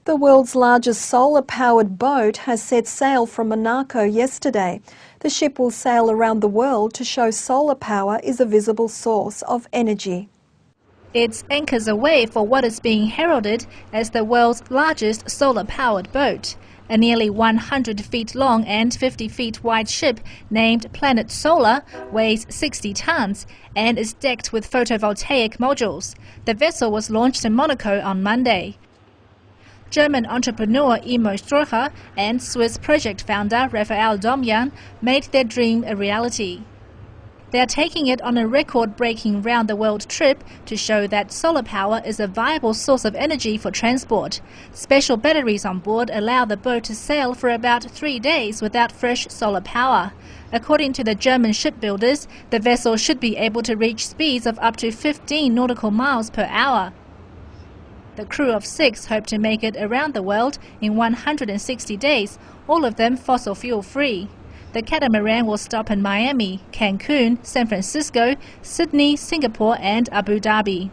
The world's largest solar-powered boat has set sail from Monaco yesterday. The ship will sail around the world to show solar power is a visible source of energy. It's anchors away for what is being heralded as the world's largest solar-powered boat. A nearly 100 feet long and 50 feet wide ship named Planet Solar weighs 60 tons and is decked with photovoltaic modules. The vessel was launched in Monaco on Monday. German entrepreneur Imo Stroher and Swiss project founder Raphael Domian made their dream a reality. They are taking it on a record-breaking round-the-world trip to show that solar power is a viable source of energy for transport. Special batteries on board allow the boat to sail for about 3 days without fresh solar power. According to the German shipbuilders, the vessel should be able to reach speeds of up to 15 nautical miles per hour. The crew of 6 hope to make it around the world in 160 days, all of them fossil fuel-free. The catamaran will stop in Miami, Cancun, San Francisco, Sydney, Singapore and Abu Dhabi.